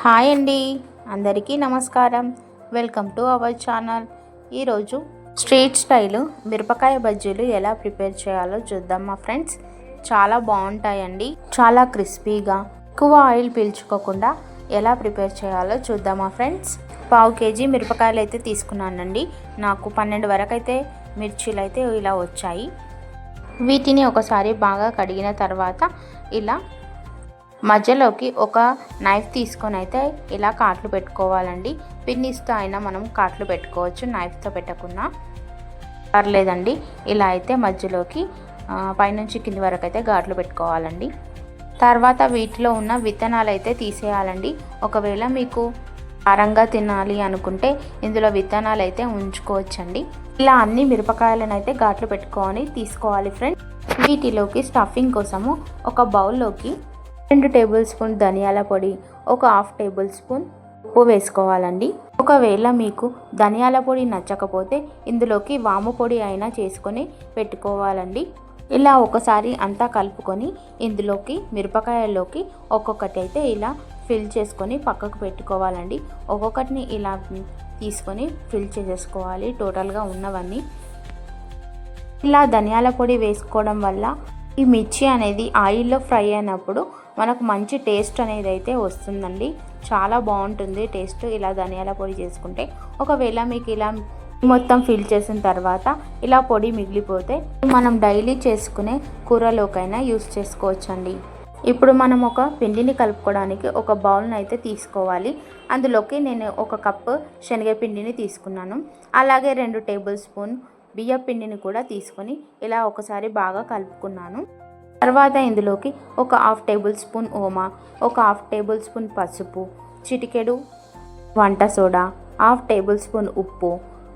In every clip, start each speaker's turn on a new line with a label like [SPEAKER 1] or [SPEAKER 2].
[SPEAKER 1] Hi అండి, అందరికీ నమస్కారం. Welcome to our channel. ఈరోజు స్ట్రీట్ స్టైల్ మిరపకాయ బజ్జీలు ఎలా ప్రిపేర్ చేయాలో చూద్దాం మా ఫ్రెండ్స్. చాలా బాగుంటాయండి, చాలా క్రిస్పీగా, ఎక్కువ ఆయిల్ పీల్చుకోకుండా ఎలా ప్రిపేర్ చేయాలో చూద్దాం మా ఫ్రెండ్స్. 1/2 కేజీ మిరపకాయలు అయితే తీసుకున్నానండి. నాకు 12 వరకు అయితే మిర్చీలు అయితే ఇలా వచ్చాయి. వీటిని ఒకసారి బాగా కడిగిన తర్వాత ఇలా మధ్యలోకి ఒక నైఫ్ తీసుకొని అయితే ఇలా కాట్లు పెట్టుకోవాలండి. పిన్నిస్తో అయినా మనం కాట్లు పెట్టుకోవచ్చు, నైఫ్తో పెట్టకుండా పర్లేదండి. ఇలా అయితే మధ్యలోకి పైనుంచి కింది వరకు అయితే ఘాట్లు పెట్టుకోవాలండి. తర్వాత వీటిలో ఉన్న విత్తనాలు అయితే తీసేయాలండి. ఒకవేళ మీకు కారంగా తినాలి అనుకుంటే ఇందులో విత్తనాలు అయితే ఉంచుకోవచ్చండి. ఇలా అన్ని మిరపకాయలను అయితే ఘాట్లు పెట్టుకొని తీసుకోవాలి ఫ్రెండ్స్. వీటిలోకి స్టఫింగ్ కోసము ఒక బౌల్లోకి 2 టేబుల్ స్పూన్ ధనియాల పొడి, ఒక 1/2 టేబుల్ స్పూన్ ఉప్పు వేసుకోవాలండి. ఒకవేళ మీకు ధనియాల పొడి నచ్చకపోతే ఇందులోకి వాము పొడి అయినా చేసుకొని పెట్టుకోవాలండి. ఇలా ఒకసారి అంతా కలుపుకొని ఇందులోకి మిరపకాయల్లోకి ఒక్కొక్కటి అయితే ఇలా ఫిల్ చేసుకొని పక్కకు పెట్టుకోవాలండి. ఒక్కొక్కటిని ఇలా తీసుకొని ఫిల్ చేసేసుకోవాలి టోటల్గా ఉన్నవన్నీ. ఇలా ధనియాల పొడి వేసుకోవడం వల్ల ఈ మిర్చి అనేది ఆయిల్లో ఫ్రై అయినప్పుడు మనకు మంచి టేస్ట్ అనేది అయితే వస్తుందండి. చాలా బాగుంటుంది టేస్ట్ ఇలా ధనియాల పొడి చేసుకుంటే. ఒకవేళ మీకు ఇలా మొత్తం ఫిల్ చేసిన తర్వాత ఇలా పొడి మిగిలిపోతే మనం డైలీ చేసుకునే కూరలోకైనా యూస్ చేసుకోవచ్చండి. ఇప్పుడు మనం ఒక పిండిని కలుపుకోవడానికి ఒక బౌల్ని అయితే తీసుకోవాలి. అందులోకి నేను 1 కప్పు శనగపిండిని తీసుకున్నాను. అలాగే 2 టేబుల్ స్పూన్ బియ్యం పిండిని కూడా తీసుకొని ఇలా ఒకసారి బాగా కలుపుకున్నాను. తర్వాత ఇందులోకి ఒక 1/2 టేబుల్ స్పూన్ ఓమా, ఒక 1/2 టేబుల్ స్పూన్ పసుపు, చిటికెడు వంట సోడా, 1/2 టేబుల్ స్పూన్ ఉప్పు,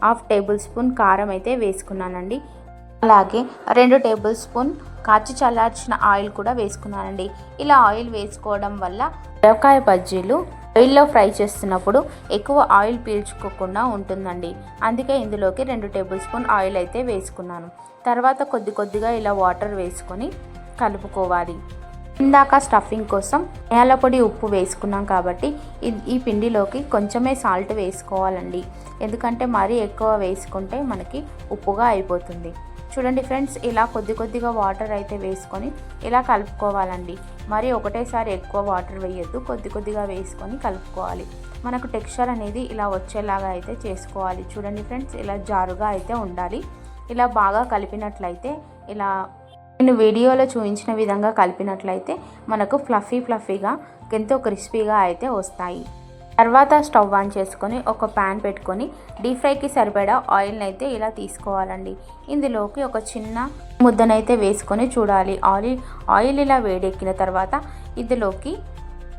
[SPEAKER 1] 1/2 టేబుల్ స్పూన్ కారం అయితే వేసుకున్నానండి. అలాగే 2 టేబుల్ స్పూన్ కాచి చల్లార్చిన ఆయిల్ కూడా వేసుకున్నానండి. ఇలా ఆయిల్ వేసుకోవడం వల్ల మిరపకాయ బజ్జీలు ఆయిల్లో ఫ్రై చేస్తున్నప్పుడు ఎక్కువ ఆయిల్ పీల్చుకోకుండా ఉంటుందండి. అందుకే ఇందులోకి 2 టేబుల్ స్పూన్ ఆయిల్ అయితే వేసుకున్నాను. తర్వాత కొద్దిగా ఇలా వాటర్ వేసుకొని కలుపుకోవాలి. ఇందాక స్టఫింగ్ కోసం ధనియాల పొడి ఉప్పు వేసుకున్నాం కాబట్టి ఈ పిండిలోకి కొంచెమే సాల్ట్ వేసుకోవాలండి. ఎందుకంటే మరీ ఎక్కువ వేసుకుంటే మనకి ఉప్పుగా అయిపోతుంది. చూడండి ఫ్రెండ్స్, ఇలా కొద్దిగా వాటర్ అయితే వేసుకొని ఇలా కలుపుకోవాలండి. మరి ఒకటేసారి ఎక్కువ వాటర్ వేయొద్దు, కొద్దిగా వేసుకొని కలుపుకోవాలి. మనకు టెక్స్చర్ అనేది ఇలా వచ్చేలాగా అయితే చేసుకోవాలి. చూడండి ఫ్రెండ్స్, ఇలా జారుగా అయితే ఉండాలి. ఇలా బాగా కలిపినట్లయితే ఇలా నేను వీడియోలో చూపించిన విధంగా కలిపినట్లయితే మనకు ఫ్లఫీగా ఎంతో క్రిస్పీగా అయితే వస్తాయి. తర్వాత స్టవ్ ఆన్ చేసుకొని ఒక ప్యాన్ పెట్టుకొని డీప్ ఫ్రైకి సరిపడా ఆయిల్ని అయితే ఇలా తీసుకోవాలండి. ఇందులోకి ఒక చిన్న ముద్దనైతే వేసుకొని చూడాలి. ఆయిల్ ఇలా వేడెక్కిన తర్వాత ఇందులోకి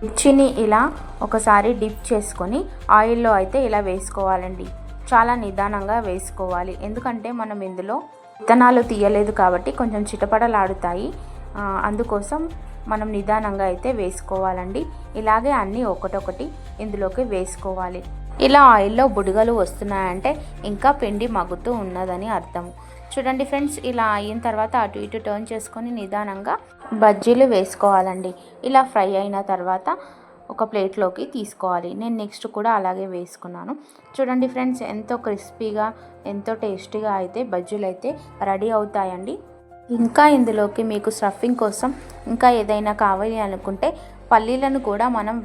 [SPEAKER 1] మిర్చిని ఇలా ఒకసారి డిప్ చేసుకొని ఆయిల్లో అయితే ఇలా వేసుకోవాలండి. చాలా నిదానంగా వేసుకోవాలి, ఎందుకంటే మనం ఇందులో విత్తనాలు తీయలేదు కాబట్టి కొంచెం చిటపటలాడుతాయి. అందుకోసం మనం నిదానంగా అయితే వేసుకోవాలండి. ఇలాగే అన్నీ ఒకటొకటి ఇందులోకి వేసుకోవాలి. ఇలా ఆయిల్లో బుడగలు వస్తున్నాయంటే ఇంకా పిండి మగ్గుతూ ఉన్నదని అర్థం. చూడండి ఫ్రెండ్స్, ఇలా అయిన తర్వాత అటు ఇటు టర్న్ చేసుకొని నిదానంగా బజ్జీలు వేసుకోవాలండి. ఇలా ఫ్రై అయిన తర్వాత ఒక ప్లేట్లోకి తీసుకోవాలి. నేను నెక్స్ట్ కూడా అలాగే వేసుకున్నాను. చూడండి ఫ్రెండ్స్, ఎంతో క్రిస్పీగా ఎంతో టేస్టీగా అయితే బజ్జీలు అయితే రెడీ అవుతాయండి. ఇంకా ఇందులోకి మీకు స్టఫింగ్ కోసం ఇంకా ఏదైనా కావాలి అనుకుంటే పల్లీలను కూడా మనం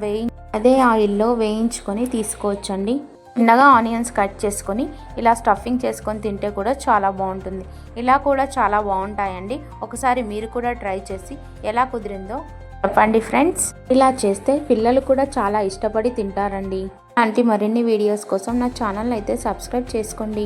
[SPEAKER 1] అదే ఆయిల్లో వేయించుకొని తీసుకోవచ్చండి. చిన్నగా ఆనియన్స్ కట్ చేసుకొని ఇలా స్టఫింగ్ చేసుకొని తింటే కూడా చాలా బాగుంటుంది. ఇలా కూడా చాలా బాగుంటాయండి. ఒకసారి మీరు కూడా ట్రై చేసి ఎలా కుదిరిందో చెప్పండి ఫ్రెండ్స్. ఇలా చేస్తే పిల్లలు కూడా చాలా ఇష్టపడి తింటారండి. అలాంటి మరిన్ని వీడియోస్ కోసం నా ఛానల్ అయితే సబ్స్క్రైబ్ చేసుకోండి.